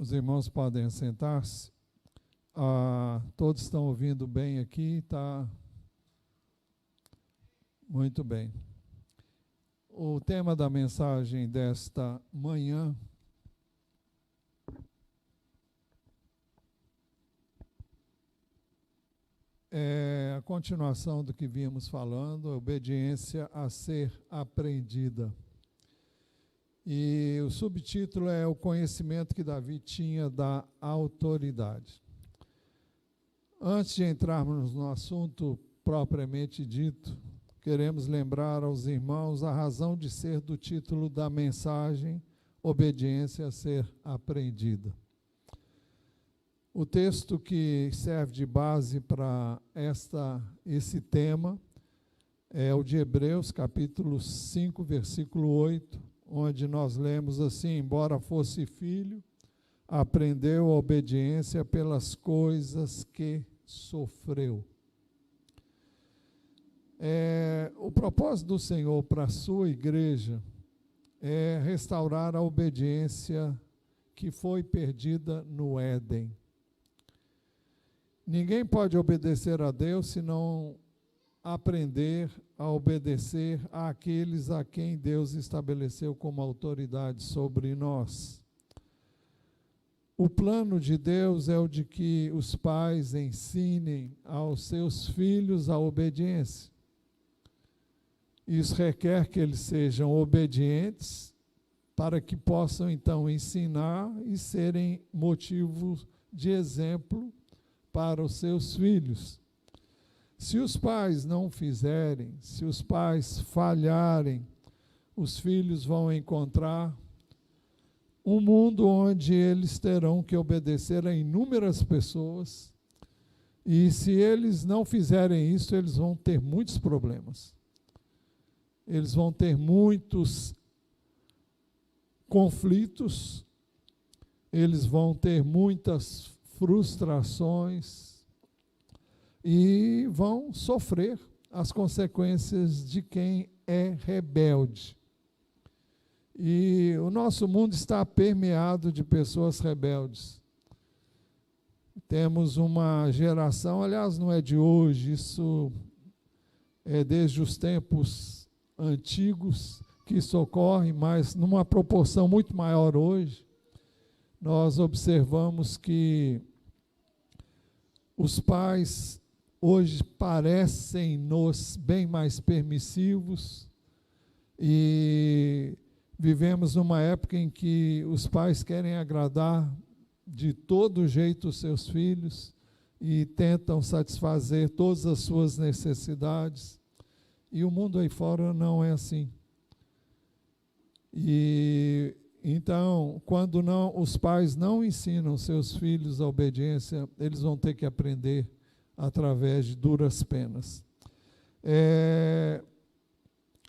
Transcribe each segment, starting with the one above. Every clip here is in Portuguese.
Os irmãos podem assentar-se. Todos estão ouvindo bem aqui, tá? Muito bem. O tema da mensagem desta manhã é a continuação do que vínhamos falando, a obediência a ser aprendida. E o subtítulo é o conhecimento que Davi tinha da autoridade. Antes de entrarmos no assunto propriamente dito, queremos lembrar aos irmãos a razão de ser do título da mensagem, obediência a ser aprendida. O texto que serve de base para esse tema é o de Hebreus, capítulo 5, versículo 8, onde nós lemos assim: embora fosse filho, aprendeu a obediência pelas coisas que sofreu. O propósito do Senhor para a sua igreja é restaurar a obediência que foi perdida no Éden. Ninguém pode obedecer a Deus se não aprender a obedecer àqueles a quem Deus estabeleceu como autoridade sobre nós. O plano de Deus é o de que os pais ensinem aos seus filhos a obediência. Isso requer que eles sejam obedientes para que possam então ensinar e serem motivo de exemplo para os seus filhos. Se os pais não fizerem, se os pais falharem, os filhos vão encontrar um mundo onde eles terão que obedecer a inúmeras pessoas, e se eles não fizerem isso, eles vão ter muitos problemas. Eles vão ter muitos conflitos, eles vão ter muitas frustrações, e vão sofrer as consequências de quem é rebelde. E o nosso mundo está permeado de pessoas rebeldes. Temos uma geração, aliás, não é de hoje, isso é desde os tempos antigos que isso ocorre, mas numa proporção muito maior hoje. Nós observamos que os pais hoje parecem-nos bem mais permissivos, e vivemos numa época em que os pais querem agradar de todo jeito os seus filhos e tentam satisfazer todas as suas necessidades, e o mundo aí fora não é assim. E então, quando os pais não ensinam seus filhos a obediência, eles vão ter que aprender através de duras penas.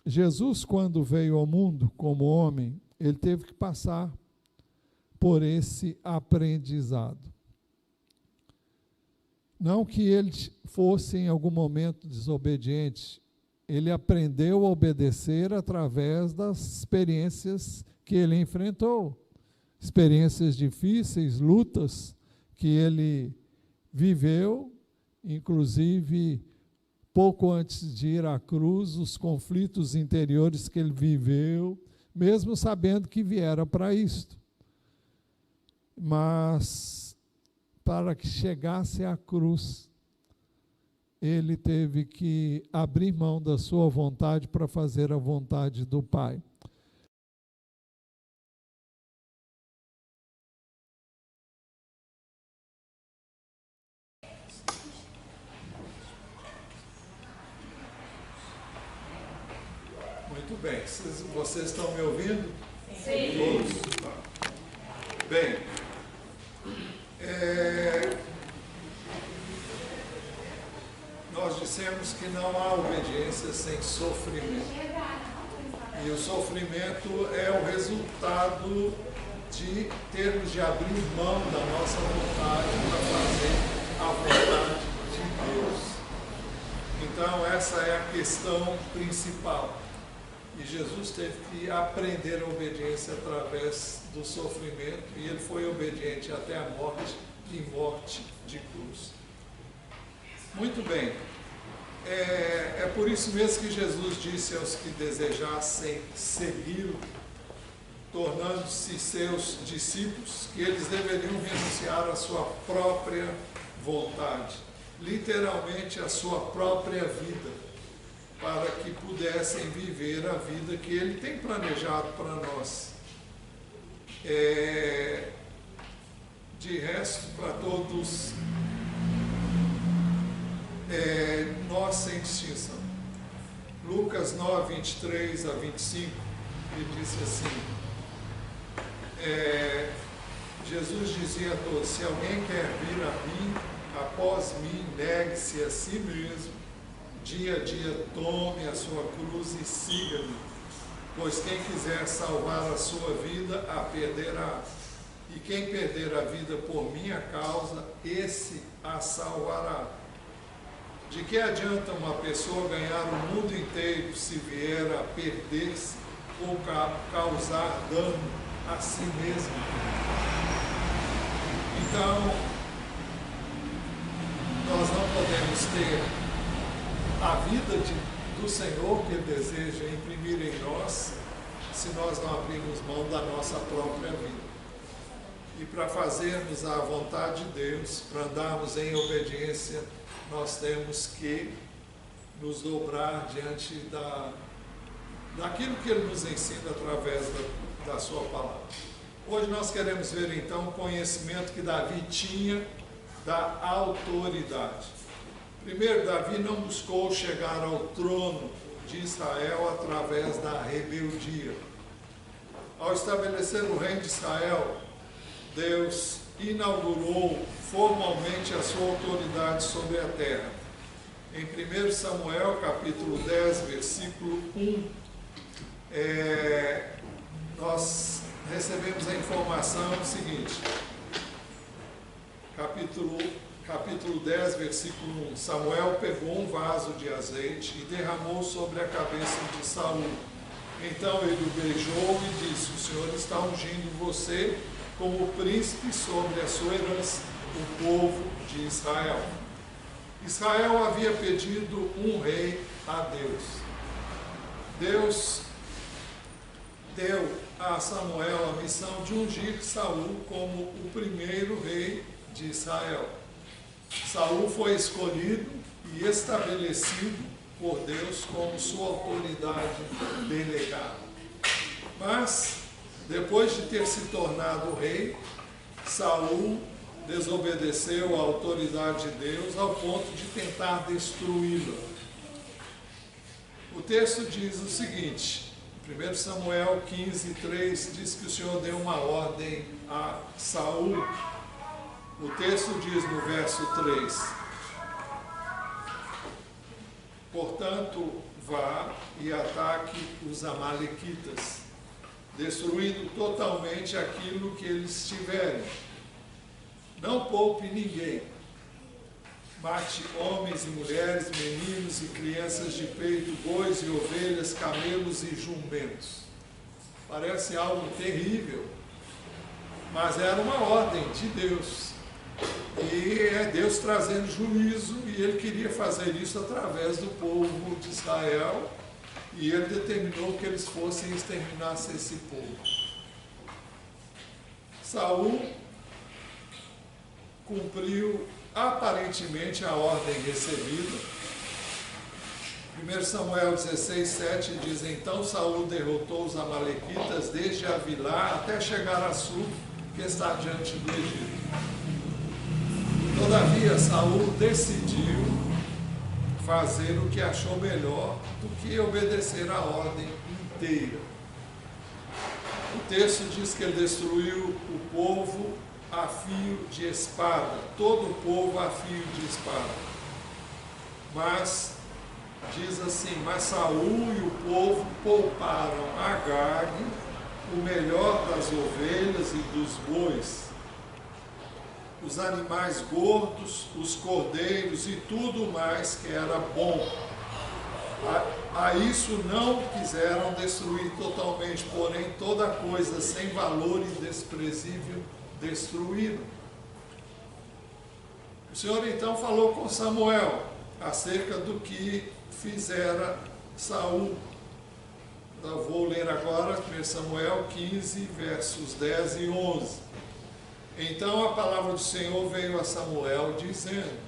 Jesus, quando veio ao mundo como homem, ele teve que passar por esse aprendizado. Não que ele fosse em algum momento desobediente, ele aprendeu a obedecer através das experiências que ele enfrentou, experiências difíceis, lutas que ele viveu. Inclusive, pouco antes de ir à cruz, os conflitos interiores que ele viveu, mesmo sabendo que viera para isto. Mas, para que chegasse à cruz, ele teve que abrir mão da sua vontade para fazer a vontade do Pai. Muito bem, vocês estão me ouvindo? Sim. Todos? Bem, nós dissemos que não há obediência sem sofrimento. E o sofrimento é o resultado de termos de abrir mão da nossa vontade para fazer a vontade de Deus. Então, essa é a questão principal. E Jesus teve que aprender a obediência através do sofrimento, e ele foi obediente até a morte, e morte de cruz. Muito bem. É por isso mesmo que Jesus disse aos que desejassem segui-lo, tornando-se seus discípulos, que eles deveriam renunciar à sua própria vontade, literalmente a sua própria vida, para que pudessem viver a vida que Ele tem planejado para nós. De resto, para todos, nós sem distinção. Lucas 9, 23 a 25, ele disse assim, Jesus dizia a todos, se alguém quer vir a mim, após mim, negue-se a si mesmo, dia a dia tome a sua cruz e siga-me, pois quem quiser salvar a sua vida, a perderá, e quem perder a vida por minha causa, esse a salvará. De que adianta uma pessoa ganhar o mundo inteiro se vier a perder-se ou causar dano a si mesmo? Então, nós não podemos ter a vida do Senhor que Ele deseja imprimir em nós, se nós não abrirmos mão da nossa própria vida. E para fazermos a vontade de Deus, para andarmos em obediência, nós temos que nos dobrar diante daquilo que Ele nos ensina através da sua palavra. Hoje nós queremos ver então o conhecimento que Davi tinha da autoridade. Primeiro, Davi não buscou chegar ao trono de Israel através da rebeldia. Ao estabelecer o reino de Israel, Deus inaugurou formalmente a sua autoridade sobre a terra. Em 1 Samuel, capítulo 10, versículo 1, nós recebemos a informação seguinte, capítulo 10, versículo 1, Samuel pegou um vaso de azeite e derramou sobre a cabeça de Saul. Então ele o beijou e disse, o Senhor está ungindo você como príncipe sobre a sua herança, o povo de Israel. Israel havia pedido um rei a Deus. Deus deu a Samuel a missão de ungir Saul como o primeiro rei de Israel. Saul foi escolhido e estabelecido por Deus como sua autoridade delegada. Mas, depois de ter se tornado rei, Saul desobedeceu a autoridade de Deus ao ponto de tentar destruí-la. O texto diz o seguinte, 1 Samuel 15, 3, diz que o Senhor deu uma ordem a Saul. O texto diz no verso 3, portanto, vá e ataque os amalequitas, destruindo totalmente aquilo que eles tiverem. Não poupe ninguém. Mate homens e mulheres, meninos e crianças de peito, bois e ovelhas, camelos e jumentos. Parece algo terrível, mas era uma ordem de Deus. E é Deus trazendo juízo, e Ele queria fazer isso através do povo de Israel, e Ele determinou que eles fossem e exterminassem esse povo. Saul cumpriu aparentemente a ordem recebida. 1 Samuel 16, 7 diz, então Saul derrotou os amalequitas desde Avilá até chegar a Sul, que está diante do Egito. Todavia, Saul decidiu fazer o que achou melhor do que obedecer a ordem inteira. O texto diz que ele destruiu o povo a fio de espada, todo o povo a fio de espada. Mas, diz assim, mas Saul e o povo pouparam Agag, o melhor das ovelhas e dos bois, os animais gordos, os cordeiros e tudo mais que era bom. A isso não quiseram destruir totalmente, porém toda coisa sem valor e desprezível destruíram. O Senhor então falou com Samuel acerca do que fizera Saul. Eu vou ler agora 1 Samuel 15, versos 10 e 11. Então a palavra do Senhor veio a Samuel dizendo: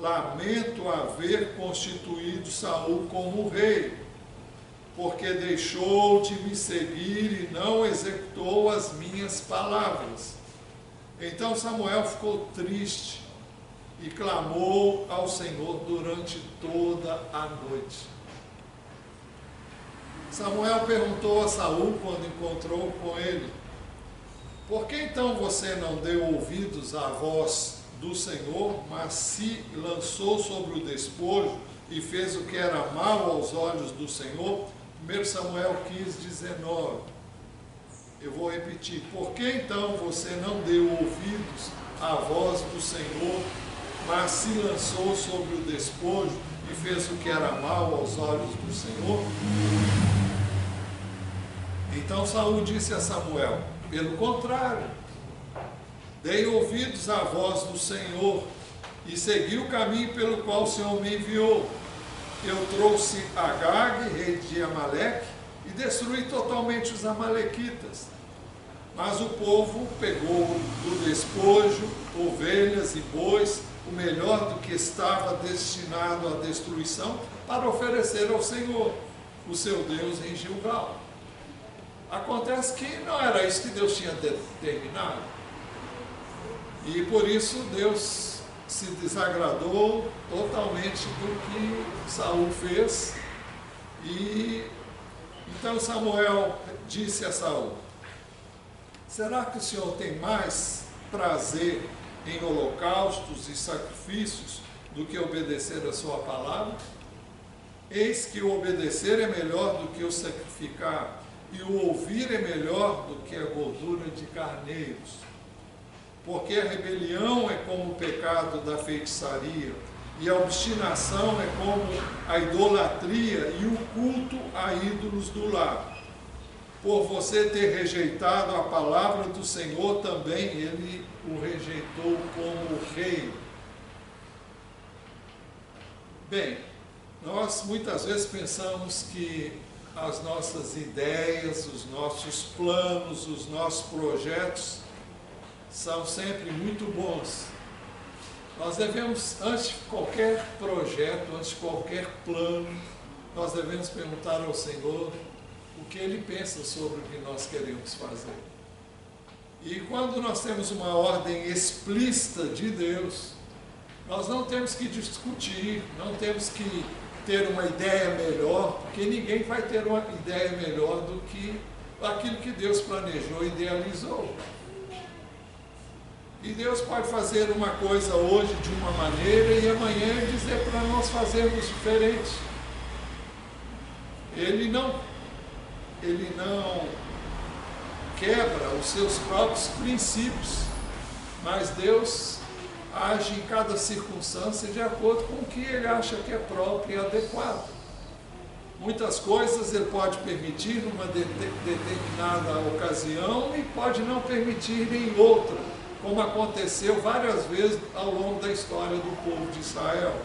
lamento haver constituído Saul como rei, porque deixou de me seguir e não executou as minhas palavras. Então Samuel ficou triste e clamou ao Senhor durante toda a noite. Samuel perguntou a Saul quando encontrou com ele: por que então você não deu ouvidos à voz do Senhor, mas se lançou sobre o despojo e fez o que era mal aos olhos do Senhor? 1 Samuel 15, 19. Eu vou repetir: por que então você não deu ouvidos à voz do Senhor, mas se lançou sobre o despojo e fez o que era mal aos olhos do Senhor? Então Saul disse a Samuel: pelo contrário, dei ouvidos à voz do Senhor e segui o caminho pelo qual o Senhor me enviou. Eu trouxe Agag, rei de Amaleque, e destruí totalmente os amalequitas. Mas o povo pegou do despojo ovelhas e bois, o melhor do que estava destinado à destruição, para oferecer ao Senhor, o seu Deus, em Gilgal. Acontece que não era isso que Deus tinha determinado. E por isso Deus se desagradou totalmente do que Saul fez. E então Samuel disse a Saul: será que o Senhor tem mais prazer em holocaustos e sacrifícios do que obedecer a sua palavra? Eis que o obedecer é melhor do que o sacrificar, e o ouvir é melhor do que a gordura de carneiros. Porque a rebelião é como o pecado da feitiçaria, e a obstinação é como a idolatria e o culto a ídolos do lar. Por você ter rejeitado a palavra do Senhor, também ele o rejeitou como rei. Bem, nós muitas vezes pensamos que as nossas ideias, os nossos planos, os nossos projetos são sempre muito bons. Nós devemos, antes de qualquer projeto, antes de qualquer plano, nós devemos perguntar ao Senhor o que Ele pensa sobre o que nós queremos fazer. E quando nós temos uma ordem explícita de Deus, nós não temos que discutir, não temos que ter uma ideia melhor, porque ninguém vai ter uma ideia melhor do que aquilo que Deus planejou e idealizou. E Deus pode fazer uma coisa hoje de uma maneira e amanhã dizer para nós fazermos diferente. Ele não quebra os seus próprios princípios, mas Deus age em cada circunstância de acordo com o que Ele acha que é próprio e adequado. Muitas coisas Ele pode permitir numa determinada ocasião e pode não permitir em outra, como aconteceu várias vezes ao longo da história do povo de Israel.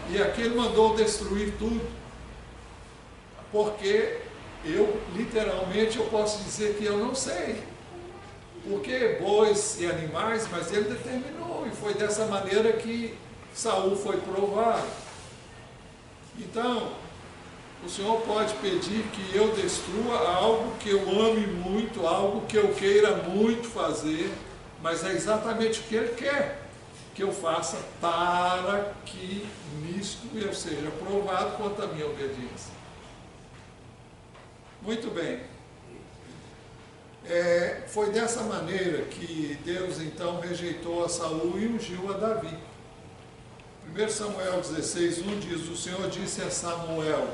E aqui Ele mandou destruir tudo, porque literalmente eu posso dizer que eu não sei, porque bois e animais, mas Ele determinou, e foi dessa maneira que Saul foi provado. Então, o Senhor pode pedir que eu destrua algo que eu ame muito, algo que eu queira muito fazer, mas é exatamente o que Ele quer que eu faça para que nisto eu seja provado quanto à minha obediência. Muito bem. Foi dessa maneira que Deus então rejeitou a Saul e ungiu a Davi. 1 Samuel 16:1 diz: o Senhor disse a Samuel: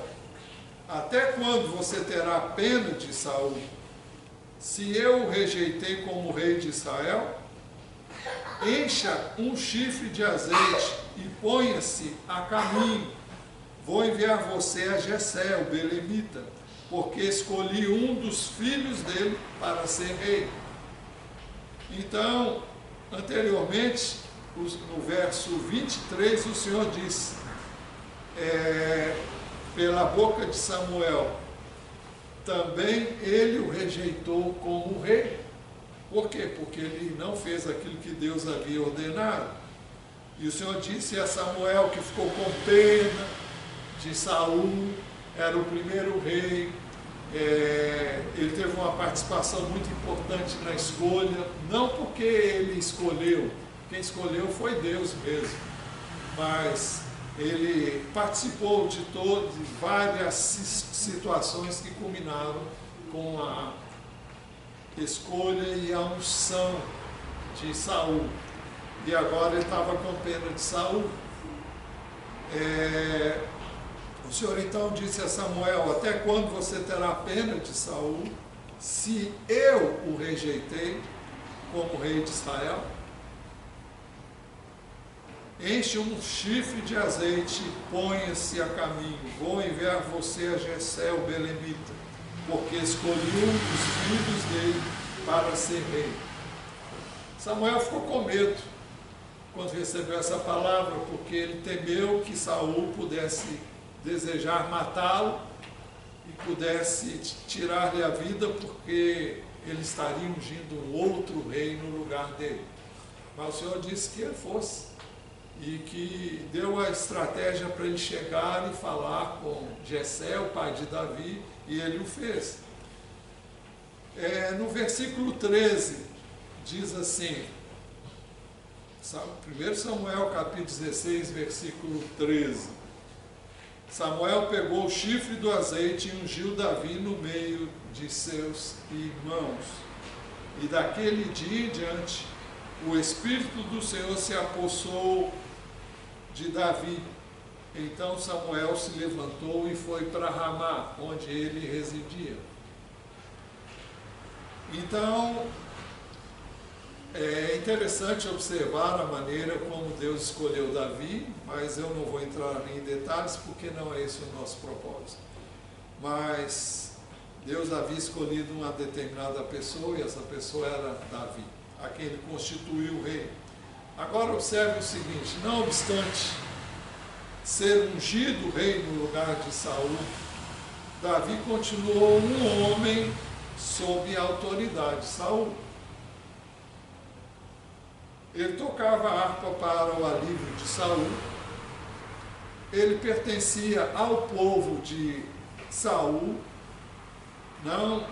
até quando você terá pena de Saul, se eu o rejeitei como rei de Israel? Encha um chifre de azeite e ponha-se a caminho. vou enviar você a Jessé, o belemita, porque escolhi um dos filhos dele para ser rei. Então, anteriormente, no verso 23, o Senhor diz, pela boca de Samuel, também ele o rejeitou como rei. Por quê? Porque ele não fez aquilo que Deus havia ordenado. E o Senhor disse a Samuel, que ficou com pena de Saul, era o primeiro rei, ele teve uma participação muito importante na escolha, não porque ele escolheu, quem escolheu foi Deus mesmo, mas ele participou de várias situações que culminaram com a escolha e a unção de Saul. E agora ele estava com pena de Saul. O Senhor então disse a Samuel, até quando você terá pena de Saul, se eu o rejeitei como rei de Israel? Enche um chifre de azeite e ponha-se a caminho. Vou enviar você a Jessé, o belemita, porque escolhi um dos filhos dele para ser rei. Samuel ficou com medo quando recebeu essa palavra, porque ele temeu que Saul pudesse desejar matá-lo e pudesse tirar-lhe a vida, porque ele estaria ungindo um outro rei no lugar dele. Mas o Senhor disse que ele fosse, e que deu a estratégia para ele chegar e falar com Jessé, o pai de Davi, e ele o fez. No versículo 13, diz assim, 1 Samuel capítulo 16, versículo 13, Samuel pegou o chifre do azeite e ungiu Davi no meio de seus irmãos. E daquele dia em diante, o Espírito do Senhor se apossou de Davi. Então Samuel se levantou e foi para Ramá, onde ele residia. Então, é interessante observar a maneira como Deus escolheu Davi, mas eu não vou entrar em detalhes porque não é esse o nosso propósito. Mas Deus havia escolhido uma determinada pessoa e essa pessoa era Davi, a quem ele constituiu rei. Agora observe o seguinte, não obstante ser ungido rei no lugar de Saul, Davi continuou um homem sob a autoridade de Saul. Ele tocava a harpa para o alívio de Saul, ele pertencia ao povo de Saul, não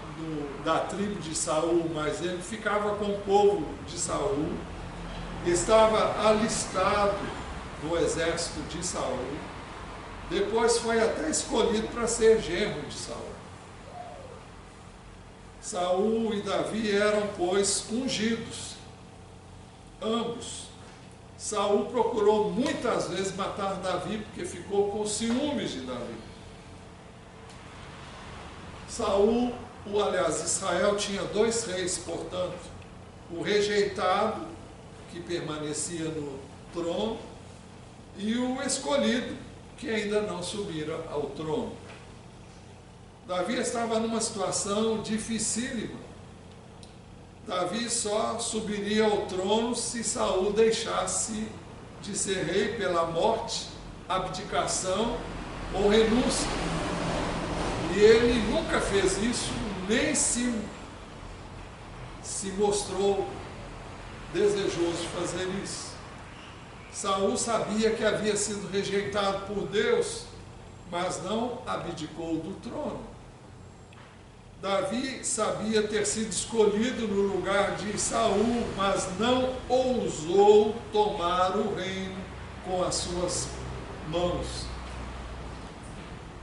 da tribo de Saul, mas ele ficava com o povo de Saul, estava alistado no exército de Saul, depois foi até escolhido para ser genro de Saul. Saul e Davi eram, pois, ungidos, ambos. Saul procurou muitas vezes matar Davi, porque ficou com ciúmes de Davi. Israel tinha dois reis, portanto, o rejeitado, que permanecia no trono, e o escolhido, que ainda não subira ao trono. Davi estava numa situação dificílima. Davi só subiria ao trono se Saul deixasse de ser rei pela morte, abdicação ou renúncia. E ele nunca fez isso, nem se mostrou desejoso de fazer isso. Saul sabia que havia sido rejeitado por Deus, mas não abdicou do trono. Davi sabia ter sido escolhido no lugar de Saul, mas não ousou tomar o reino com as suas mãos.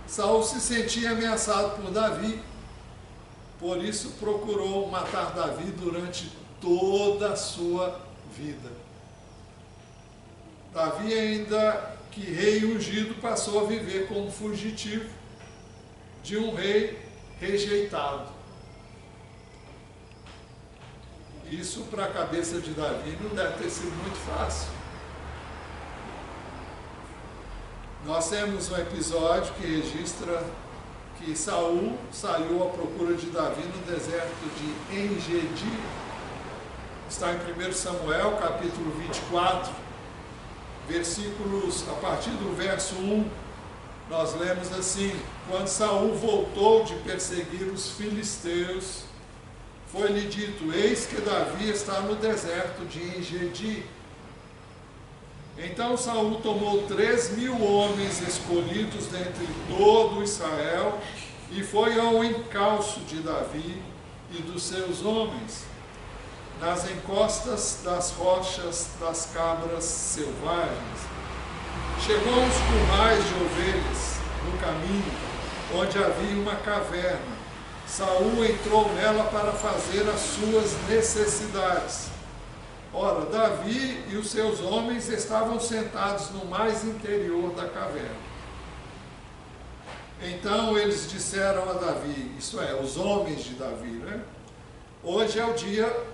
Saul se sentia ameaçado por Davi, por isso procurou matar Davi durante toda a sua vida. Davi, ainda que rei ungido, passou a viver como fugitivo de um rei rejeitado. Isso para a cabeça de Davi não deve ter sido muito fácil. Nós temos um episódio que registra que Saul saiu à procura de Davi no deserto de En-Gedi. Está em 1 Samuel, capítulo 24, versículos, a partir do verso 1, nós lemos assim: quando Saul voltou de perseguir os filisteus, foi-lhe dito: eis que Davi está no deserto de En-Gedi. Então Saul tomou 3.000 homens escolhidos dentre todo Israel e foi ao encalço de Davi e dos seus homens, nas encostas das rochas das cabras selvagens. Chegou aos currais de ovelhas no caminho, onde havia uma caverna. Saul entrou nela para fazer as suas necessidades. Ora, Davi e os seus homens estavam sentados no mais interior da caverna. Então eles disseram a Davi, isto é, os homens de Davi, né? Hoje é o dia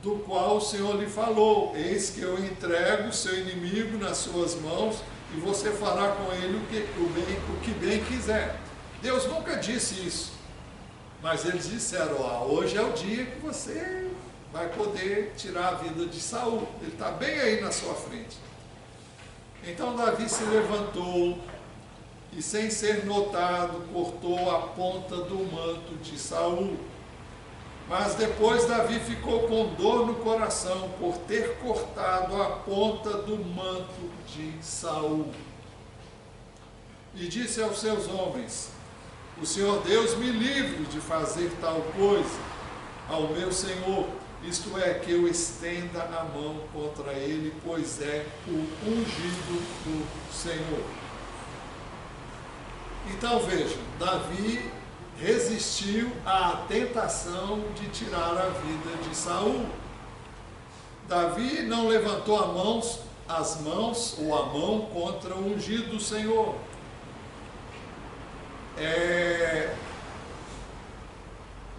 do qual o Senhor lhe falou: eis que eu entrego o seu inimigo nas suas mãos e você fará com ele o que bem quiser. Deus nunca disse isso, mas eles disseram: hoje é o dia que você vai poder tirar a vida de Saul, ele está bem aí na sua frente. Então Davi se levantou e, sem ser notado, cortou a ponta do manto de Saul. Mas depois Davi ficou com dor no coração por ter cortado a ponta do manto de Saul. E disse aos seus homens: o Senhor Deus me livre de fazer tal coisa ao meu Senhor, isto é, que eu estenda a mão contra ele, pois é o ungido do Senhor. Então vejam, Davi resistiu à tentação de tirar a vida de Saul. Davi não levantou as mãos ou a mão contra o ungido do Senhor.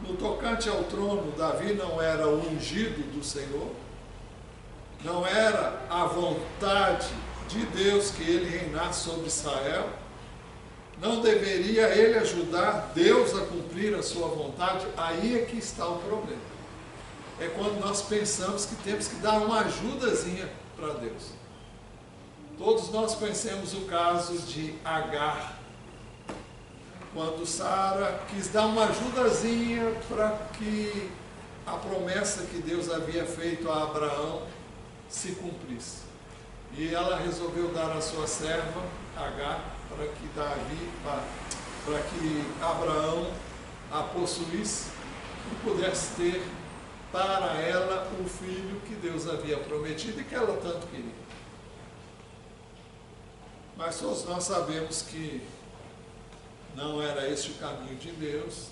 No tocante ao trono, Davi não era o ungido do Senhor, não era a vontade de Deus que ele reinasse sobre Israel, não deveria ele ajudar Deus a cumprir a sua vontade. Aí é que está o problema. É quando nós pensamos que temos que dar uma ajudazinha para Deus. Todos nós conhecemos o caso de Agar, quando Sara quis dar uma ajudazinha para que a promessa que Deus havia feito a Abraão se cumprisse. E ela resolveu dar a sua serva, Agar, para que Abraão a possuísse e pudesse ter para ela o filho que Deus havia prometido e que ela tanto queria. Mas todos nós sabemos que não era esse o caminho de Deus.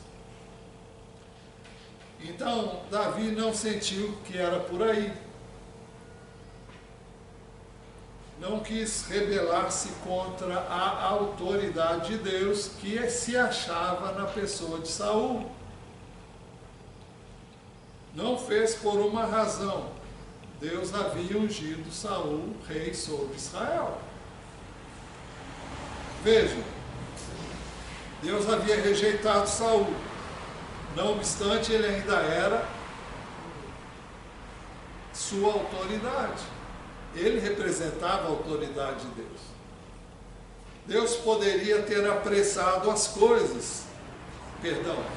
Então, Davi não sentiu que era por aí. Não quis rebelar-se contra a autoridade de Deus que se achava na pessoa de Saul. Não fez por uma razão. Deus havia ungido Saul rei sobre Israel. Vejam, Deus havia rejeitado Saul. Não obstante, ele ainda era sua autoridade. Ele representava a autoridade de Deus. Deus poderia ter apressado as coisas.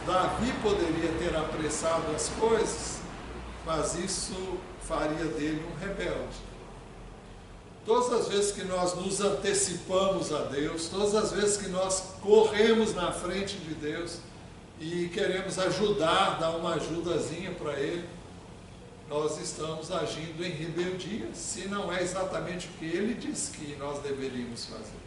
Davi poderia ter apressado as coisas, mas isso faria dele um rebelde. Todas as vezes que nós nos antecipamos a Deus, todas as vezes que nós corremos na frente de Deus e queremos ajudar, dar uma ajudazinha para Ele, nós estamos agindo em rebeldia, se não é exatamente o que Ele diz que nós deveríamos fazer.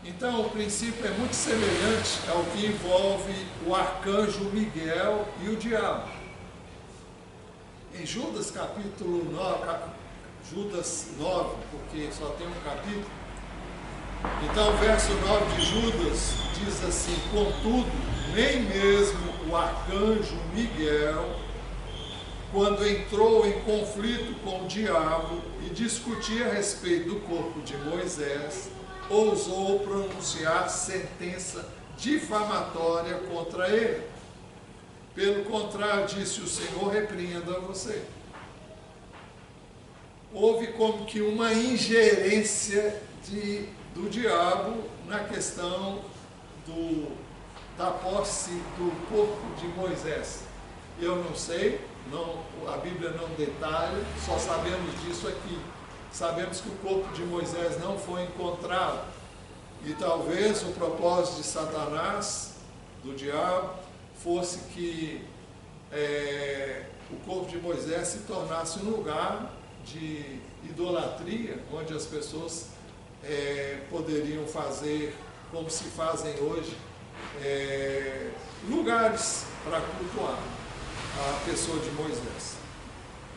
Então, o princípio é muito semelhante ao que envolve o arcanjo Miguel e o diabo. Em Judas capítulo 9, Judas 9, porque só tem um capítulo, então o verso 9 de Judas diz assim: contudo, nem mesmo o arcanjo Miguel, quando entrou em conflito com o diabo e discutia a respeito do corpo de Moisés, ousou pronunciar sentença difamatória contra ele. Pelo contrário, disse o Senhor, repreenda você. Houve como que uma ingerência do diabo na questão da posse do corpo de Moisés. Eu não sei, a Bíblia não detalha, só sabemos disso aqui. Sabemos que o corpo de Moisés não foi encontrado. E talvez o propósito de Satanás, do diabo, fosse que o corpo de Moisés se tornasse um lugar de idolatria, onde as pessoas poderiam fazer, como se fazem hoje, lugares para cultuar a pessoa de Moisés.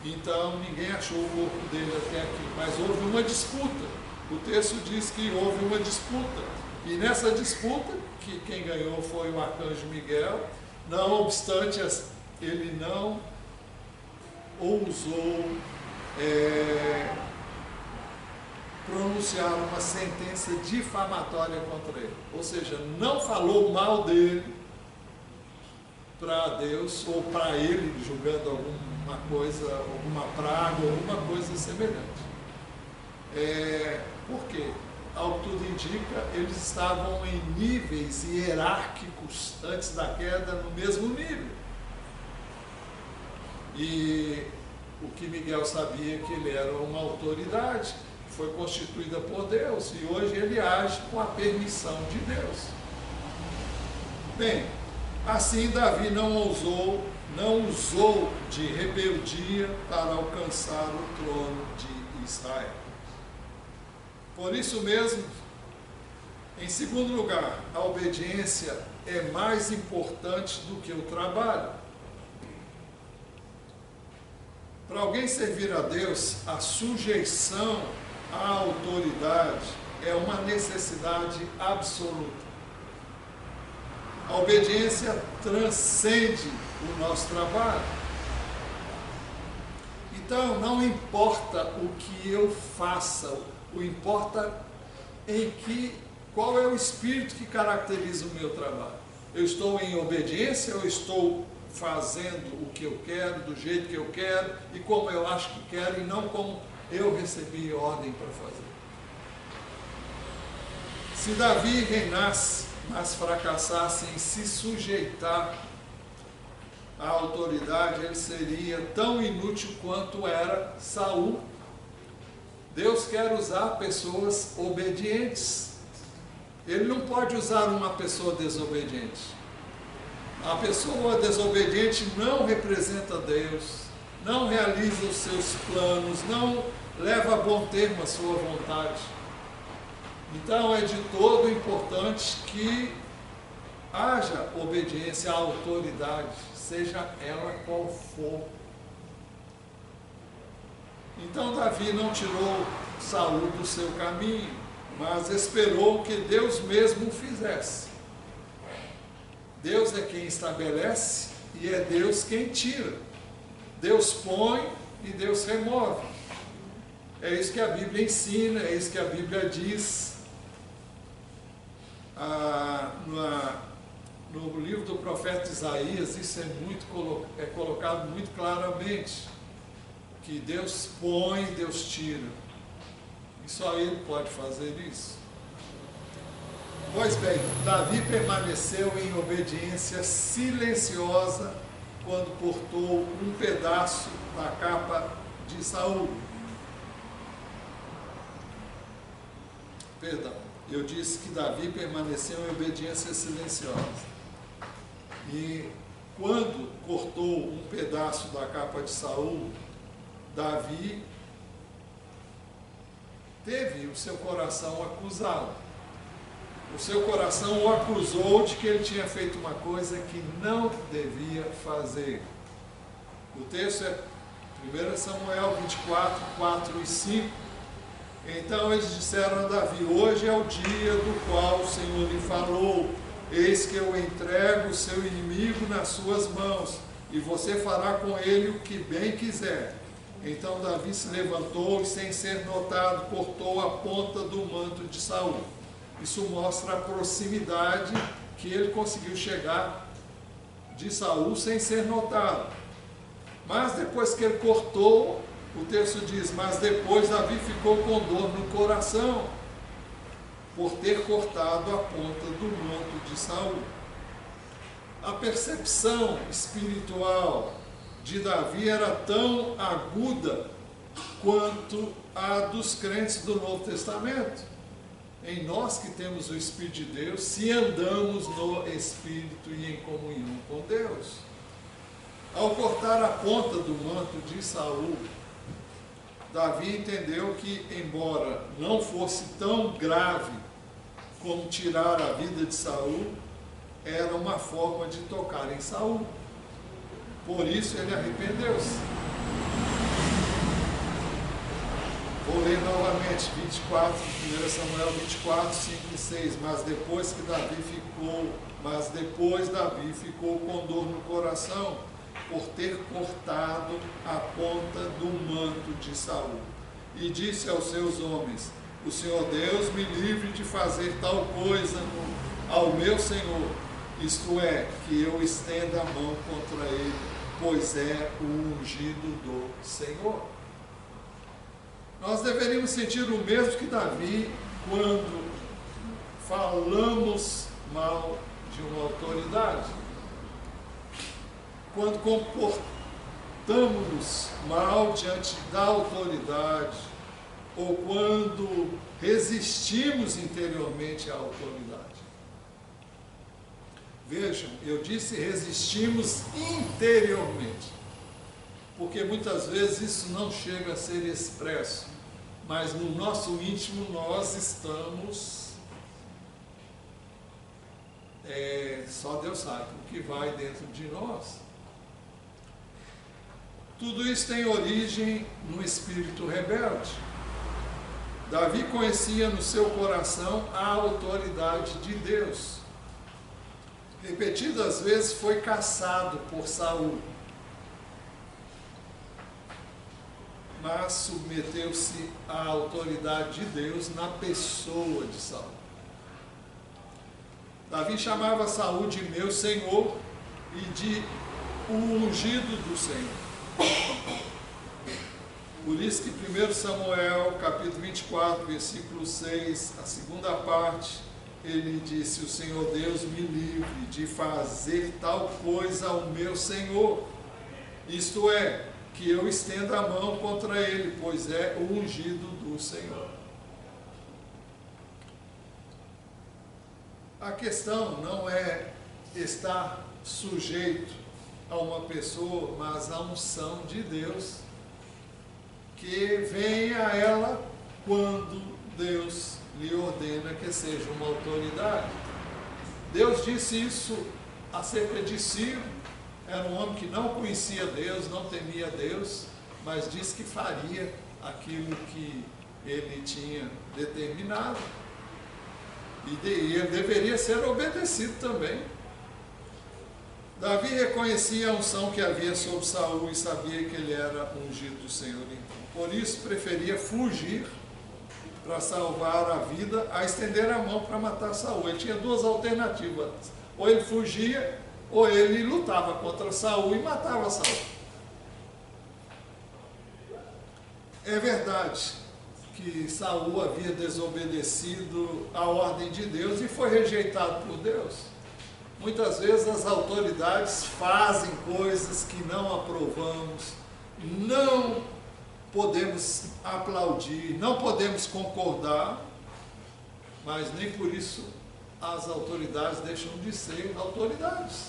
Então ninguém achou o corpo dele até aqui, mas houve uma disputa. O texto diz que houve uma disputa, e nessa disputa, que quem ganhou foi o arcanjo Miguel. Não obstante, ele não ousou pronunciar uma sentença difamatória contra ele. Ou seja, não falou mal dele para Deus ou para ele, julgando alguma coisa, alguma praga, alguma coisa semelhante. Por quê? Ao que tudo indica, eles estavam em níveis hierárquicos antes da queda, no mesmo nível. E o que Miguel sabia que ele era uma autoridade, foi constituída por Deus, e hoje ele age com a permissão de Deus. Bem, assim Davi não usou de rebeldia para alcançar o trono de Israel. Por isso mesmo, em segundo lugar, a obediência é mais importante do que o trabalho. Para alguém servir a Deus, a sujeição à autoridade é uma necessidade absoluta. A obediência transcende o nosso trabalho. Então, não importa o que eu faça, importa qual é o espírito que caracteriza o meu trabalho. Eu estou em obediência ou estou fazendo o que eu quero, do jeito que eu quero e como eu acho que quero, e não como eu recebi ordem para fazer. Se Davi reinasse, mas fracassasse em se sujeitar à autoridade, ele seria tão inútil quanto era Saul. Deus quer usar pessoas obedientes. Ele não pode usar uma pessoa desobediente. A pessoa desobediente não representa Deus, não realiza os seus planos, não leva a bom termo a sua vontade. Então é de todo importante que haja obediência à autoridade, seja ela qual for. Então Davi não tirou Saul do seu caminho, mas esperou que Deus mesmo o fizesse. Deus é quem estabelece e é Deus quem tira. Deus põe e Deus remove. É isso que a Bíblia ensina, é isso que a Bíblia diz. No livro do profeta Isaías, isso é colocado muito claramente. Que Deus põe, Deus tira. E só Ele pode fazer isso. Pois bem, Davi permaneceu em obediência silenciosa quando cortou um pedaço da capa de Saul. Perdão, eu disse que Davi permaneceu em obediência silenciosa. E quando cortou um pedaço da capa de Saul, Davi teve o seu coração acusado. O seu coração o acusou de que ele tinha feito uma coisa que não devia fazer. O texto é 1 Samuel 24, 4 e 5. Então eles disseram a Davi: hoje é o dia do qual o Senhor lhe falou, eis que eu entrego o seu inimigo nas suas mãos. e você fará com ele o que bem quiser. Então Davi se levantou e, sem ser notado, cortou a ponta do manto de Saul. Isso mostra a proximidade que ele conseguiu chegar de Saul sem ser notado. Mas depois que ele cortou, o texto diz, mas depois Davi ficou com dor no coração, por ter cortado a ponta do manto de Saul. A percepção espiritual de Davi era tão aguda quanto a dos crentes do Novo Testamento. Em nós que temos o Espírito de Deus, se andamos no Espírito e em comunhão com Deus. Ao cortar a ponta do manto de Saul, Davi entendeu que, embora não fosse tão grave como tirar a vida de Saul, era uma forma de tocar em Saul. Por isso ele arrependeu-se. Vou ler novamente 24, 1 Samuel 24, 5 e 6. Mas depois Davi ficou com dor no coração, por ter cortado a ponta do manto de Saul. E disse aos seus homens, o Senhor Deus me livre de fazer tal coisa ao meu Senhor, isto é, que eu estenda a mão contra ele, pois é o ungido do Senhor. Nós deveríamos sentir o mesmo que Davi quando falamos mal de uma autoridade. Quando comportamos-nos mal diante da autoridade, ou quando resistimos interiormente à autoridade. Vejam, eu disse resistimos interiormente, porque muitas vezes isso não chega a ser expresso, mas no nosso íntimo nós estamos, só Deus sabe o que vai dentro de nós. Tudo isso tem origem no espírito rebelde. Davi conhecia no seu coração a autoridade de Deus. Repetidas vezes foi caçado por Saul, mas submeteu-se à autoridade de Deus na pessoa de Saul. Davi chamava Saul de meu Senhor e de o ungido do Senhor. Por isso que 1 Samuel, capítulo 24, versículo 6, a segunda parte, ele disse, o Senhor Deus me livre de fazer tal coisa ao meu Senhor, isto é, que eu estenda a mão contra ele, pois é o ungido do Senhor. A questão não é estar sujeito a uma pessoa, mas a unção de Deus, que vem a ela quando Deus lhe ordena que seja uma autoridade. Deus disse isso acerca de Ciro. Era um homem que não conhecia Deus, não temia Deus, mas disse que faria aquilo que ele tinha determinado. E ele deveria ser obedecido também. Davi reconhecia a unção que havia sobre Saul e sabia que ele era ungido do Senhor. Por isso preferia fugir para salvar a vida, a estender a mão para matar Saul. Ele tinha duas alternativas: ou ele fugia, ou ele lutava contra Saul e matava Saul. É verdade que Saul havia desobedecido a ordem de Deus e foi rejeitado por Deus. Muitas vezes as autoridades fazem coisas que não aprovamos, não podemos aplaudir, não podemos concordar, mas nem por isso as autoridades deixam de ser autoridades.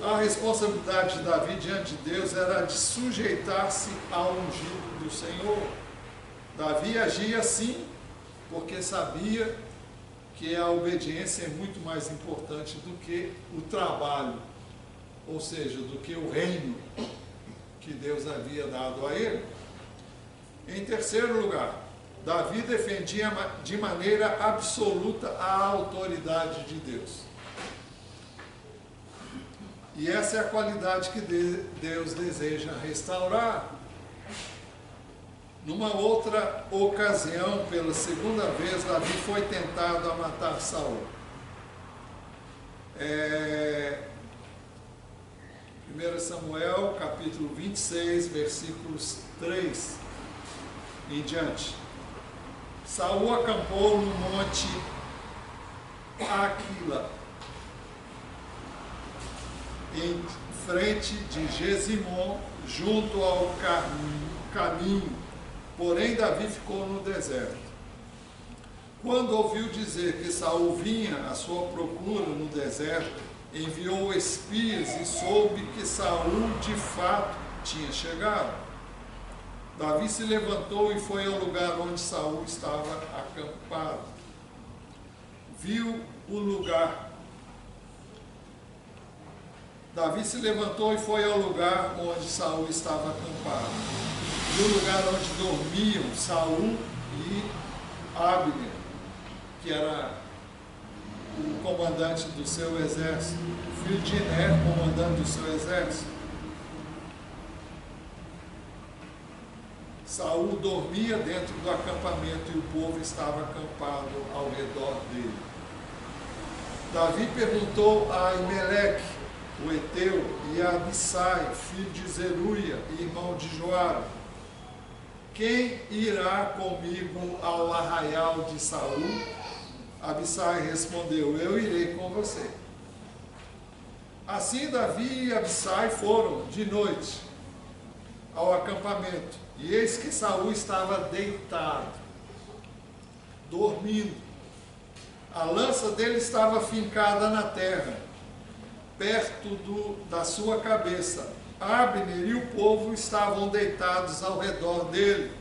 A responsabilidade de Davi diante de Deus era de sujeitar-se ao ungido do Senhor. Davi agia assim porque sabia que a obediência é muito mais importante do que o trabalho, ou seja, do que o reino que Deus havia dado a ele. Em terceiro lugar, Davi defendia de maneira absoluta a autoridade de Deus. E essa é a qualidade que Deus deseja restaurar. Numa outra ocasião, pela segunda vez, Davi foi tentado a matar Saul. 1 Samuel, capítulo 26, versículos 3 em diante. Saul acampou no monte Aquila, em frente de Gesimon, junto ao caminho. Porém, Davi ficou no deserto. Quando ouviu dizer que Saul vinha à sua procura no deserto, enviou espias e soube que Saul de fato tinha chegado. Davi se levantou e foi ao lugar onde Saul estava acampado. Viu o lugar. Davi se levantou e foi ao lugar onde Saul estava acampado. Viu o lugar onde dormiam Saul e Abner, que era o comandante do seu exército, filho de Ner, comandante do seu exército. Saul dormia dentro do acampamento e o povo estava acampado ao redor dele. Davi perguntou a Aimeleque, o Eteu, e a Abissai, filho de Zeruia e irmão de Joabe: quem irá comigo ao arraial de Saul? Abissai respondeu: eu irei com você. Assim Davi e Abissai foram de noite ao acampamento, e eis que Saul estava deitado, dormindo. A lança dele estava fincada na terra, perto da sua cabeça. Abner e o povo estavam deitados ao redor dele.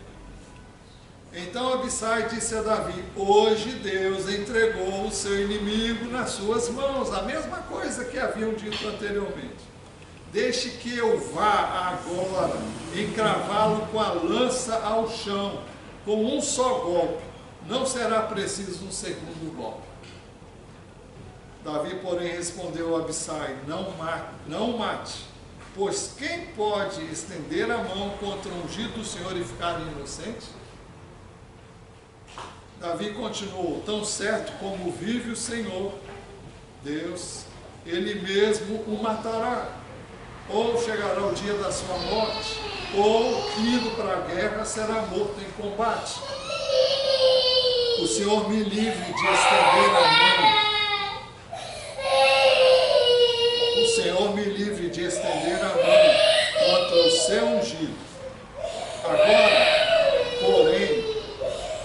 Então Abissai disse a Davi: hoje Deus entregou o seu inimigo nas suas mãos. A mesma coisa que haviam dito anteriormente. Deixe que eu vá agora encravá-lo com a lança ao chão, com um só golpe. Não será preciso um segundo golpe. Davi, porém, respondeu a Abissai: não mate, pois quem pode estender a mão contra o ungido do Senhor e ficar inocente? Davi continuou: tão certo como vive o Senhor, Deus, Ele mesmo o matará. Ou chegará o dia da sua morte, ou, indo para a guerra, será morto em combate. O Senhor me livre de estender a mão. O Senhor me livre de estender a mão contra o seu ungido. Agora, porém,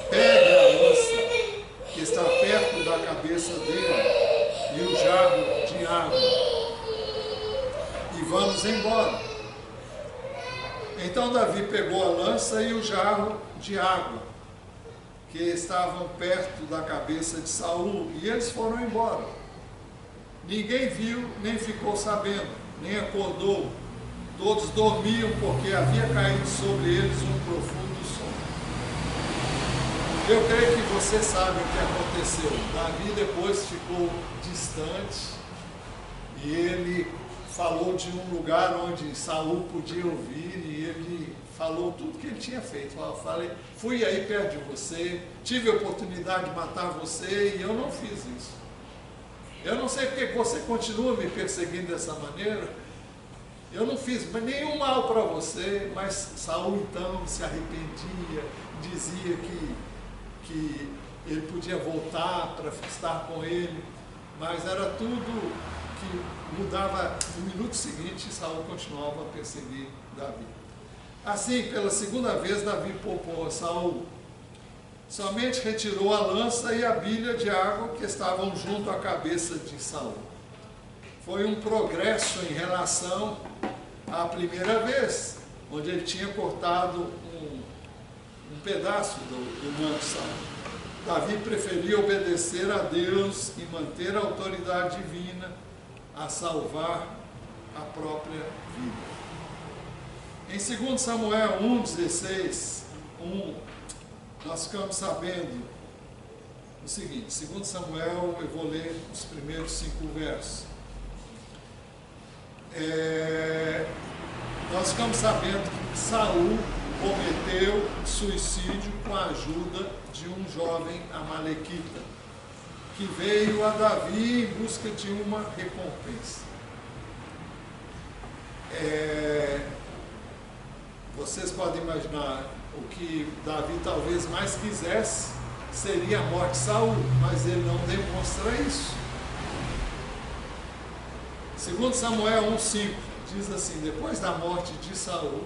pegue a lança que está perto da cabeça dele e o jarro de água, e vamos embora. Então Davi pegou a lança e o jarro de água que estavam perto da cabeça de Saul, e eles foram embora. Ninguém viu, nem ficou sabendo, nem acordou. Todos dormiam, porque havia caído sobre eles um profundo sono. Eu creio que você sabe o que aconteceu. Davi depois ficou distante, e ele falou de um lugar onde Saul podia ouvir, e ele falou tudo que ele tinha feito. Fui aí perto de você, tive a oportunidade de matar você, e eu não fiz isso. Eu não sei porque você continua me perseguindo dessa maneira. Eu não fiz nenhum mal para você. Mas Saul então se arrependia, dizia que ele podia voltar para estar com ele, mas era tudo que mudava. No minuto seguinte, Saul continuava a perseguir Davi. Assim, pela segunda vez, Davi poupou a Saul. Somente retirou a lança e a bilha de água que estavam junto à cabeça de Saul. Foi um progresso em relação à primeira vez, onde ele tinha cortado um pedaço do manto de Saul. Davi preferia obedecer a Deus e manter a autoridade divina a salvar a própria vida. Em 2 Samuel 1,16, nós ficamos sabendo o seguinte. 2 Samuel, eu vou ler os primeiros 5 versos. nós ficamos sabendo que Saul cometeu suicídio com a ajuda de um jovem amalequita, que veio a Davi em busca de uma recompensa. Vocês podem imaginar, o que Davi talvez mais quisesse seria a morte de Saul, mas ele não demonstra isso. Segundo Samuel 1,5, diz assim: depois da morte de Saul,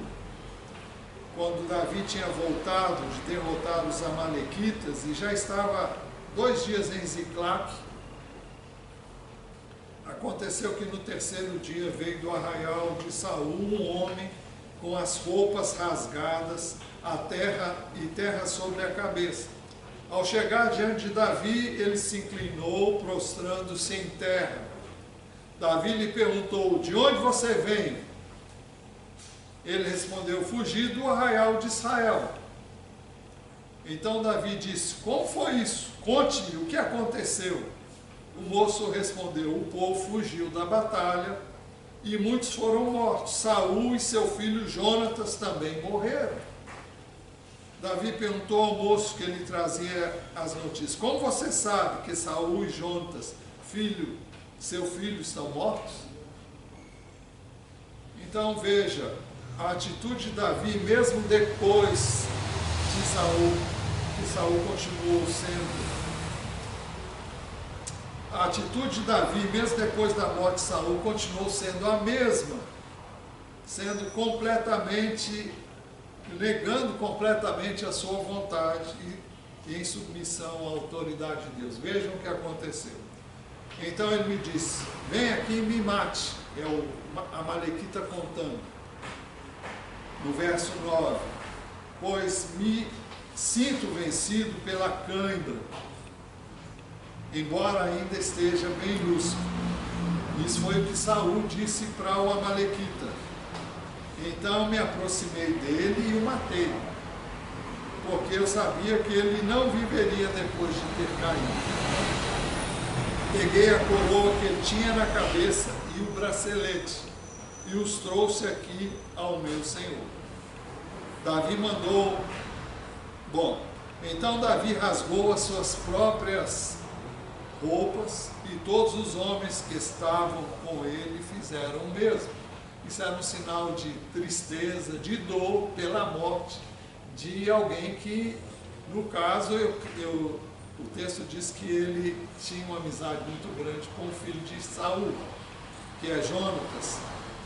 quando Davi tinha voltado de derrotar os amalequitas e já estava 2 dias em Ziclague, aconteceu que no 3º dia veio do arraial de Saul um homem com as roupas rasgadas, terra sobre a cabeça. Ao chegar diante de Davi, ele se inclinou, prostrando-se em terra. Davi lhe perguntou: de onde você vem? Ele respondeu: fugi do arraial de Israel. Então Davi disse: como foi isso? Conte-me o que aconteceu. O moço respondeu: o povo fugiu da batalha e muitos foram mortos. Saul e seu filho Jonatas também morreram. Davi perguntou ao moço que lhe trazia as notícias: como você sabe que Saul e Jonatas, seu filho, estão mortos? Então veja, a atitude de Davi, mesmo depois de Saul, que Saul continuou sendo... A atitude de Davi, mesmo depois da morte de Saul, continuou sendo a mesma, sendo completamente, negando completamente a sua vontade e em submissão à autoridade de Deus. Vejam o que aconteceu. Então ele me disse: vem aqui e me mate. É o amalequita contando, no verso 9: pois me sinto vencido pela cãibra, embora ainda esteja bem lúcido. Isso foi o que Saul disse para o amalequita. Então me aproximei dele e o matei, porque eu sabia que ele não viveria depois de ter caído. Peguei a coroa que ele tinha na cabeça e o bracelete, e os trouxe aqui ao meu senhor. Davi mandou... Então Davi rasgou as suas próprias roupas, e todos os homens que estavam com ele fizeram o mesmo. Isso era um sinal de tristeza, de dor pela morte de alguém que, no caso, o texto diz que ele tinha uma amizade muito grande com o filho de Saul, que é Jonatas.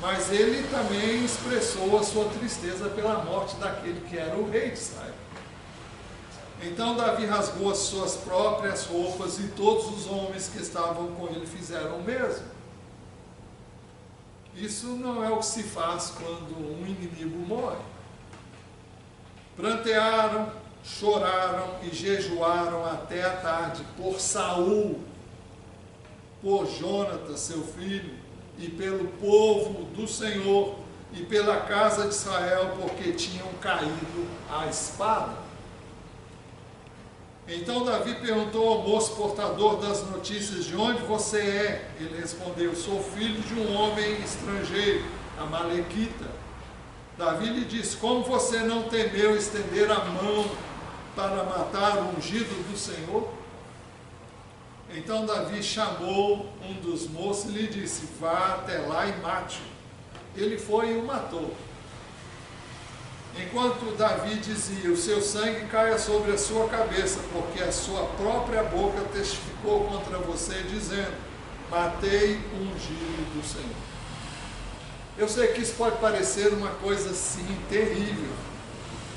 Mas ele também expressou a sua tristeza pela morte daquele que era o rei de Israel. Então Davi rasgou as suas próprias roupas e todos os homens que estavam com ele fizeram o mesmo. Isso não é o que se faz quando um inimigo morre. Prantearam, choraram e jejuaram até a tarde por Saul, por Jonatas, seu filho, e pelo povo do Senhor e pela casa de Israel, porque tinham caído à espada. Então Davi perguntou ao moço portador das notícias: de onde você é? Ele respondeu: sou filho de um homem estrangeiro, amalequita. Davi lhe disse: como você não temeu estender a mão para matar o ungido do Senhor? Então Davi chamou um dos moços e lhe disse: vá até lá e mate-o. Ele foi e o matou. Enquanto Davi dizia: o seu sangue caia sobre a sua cabeça, porque a sua própria boca testificou contra você, dizendo: matei o ungido do Senhor. Eu sei que isso pode parecer uma coisa assim terrível,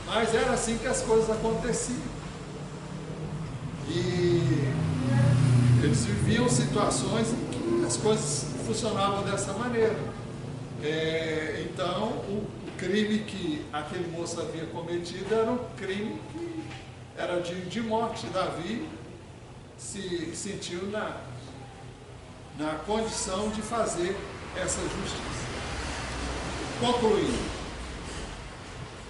mas era assim que as coisas aconteciam. E eles viviam situações em que as coisas funcionavam dessa maneira. Então, o crime que aquele moço havia cometido era um crime que era digno de morte. Davi se sentiu na condição de fazer essa justiça. Concluindo,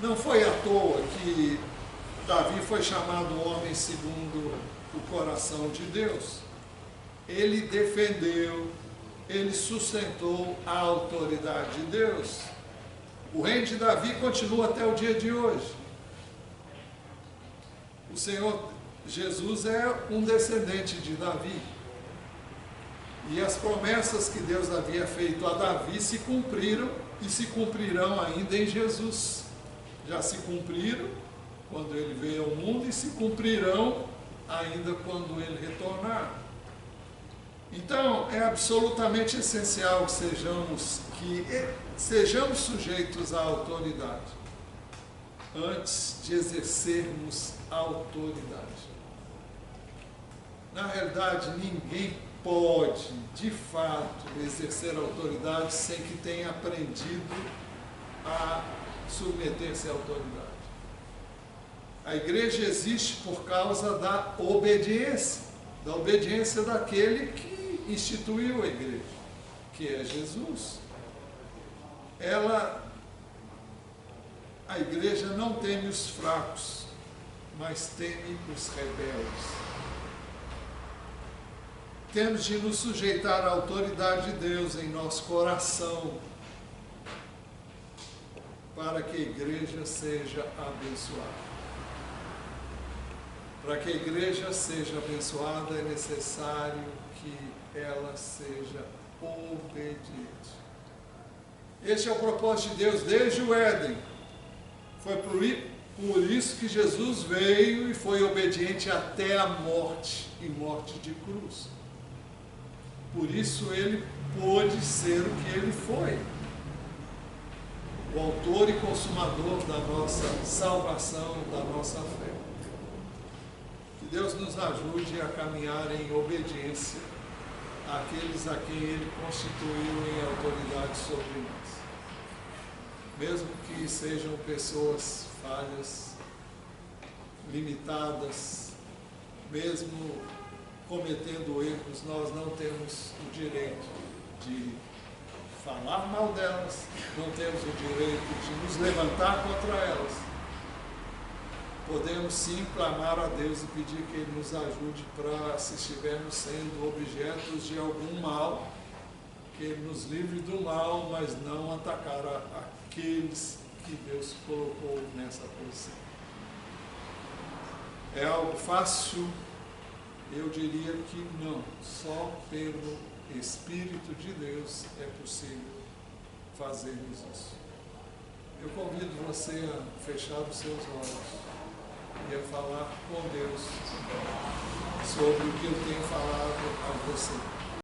não foi à toa que Davi foi chamado homem segundo o coração de Deus. Ele defendeu, ele sustentou a autoridade de Deus. O reino de Davi continua até o dia de hoje. O Senhor Jesus é um descendente de Davi. E as promessas que Deus havia feito a Davi se cumpriram e se cumprirão ainda em Jesus. Já se cumpriram quando ele veio ao mundo e se cumprirão ainda quando ele retornar. Então, é absolutamente essencial que sejamos sujeitos à autoridade antes de exercermos a autoridade. Na realidade, ninguém pode, de fato, exercer a autoridade sem que tenha aprendido a submeter-se à autoridade. A igreja existe por causa da obediência daquele que instituiu a igreja, que é Jesus. A igreja não teme os fracos, mas teme os rebeldes. Temos de nos sujeitar à autoridade de Deus em nosso coração, para que a igreja seja abençoada. Para que a igreja seja abençoada, é necessário que ela seja obediente. Este é o propósito de Deus desde o Éden. Foi por isso que Jesus veio e foi obediente até a morte, e morte de cruz. Por isso ele pôde ser o que ele foi. O autor e consumador da nossa salvação, da nossa fé. Que Deus nos ajude a caminhar em obediência àqueles a quem ele constituiu em autoridade sobre nós. Mesmo que sejam pessoas falhas, limitadas, mesmo cometendo erros, nós não temos o direito de falar mal delas, não temos o direito de nos levantar contra elas. Podemos sim clamar a Deus e pedir que Ele nos ajude para, se estivermos sendo objetos de algum mal, que Ele nos livre do mal, mas não atacar aqueles que Deus colocou nessa posição. É algo fácil? Eu diria que não. Só pelo Espírito de Deus é possível fazermos isso. Eu convido você a fechar os seus olhos e a falar com Deus sobre o que eu tenho falado a você.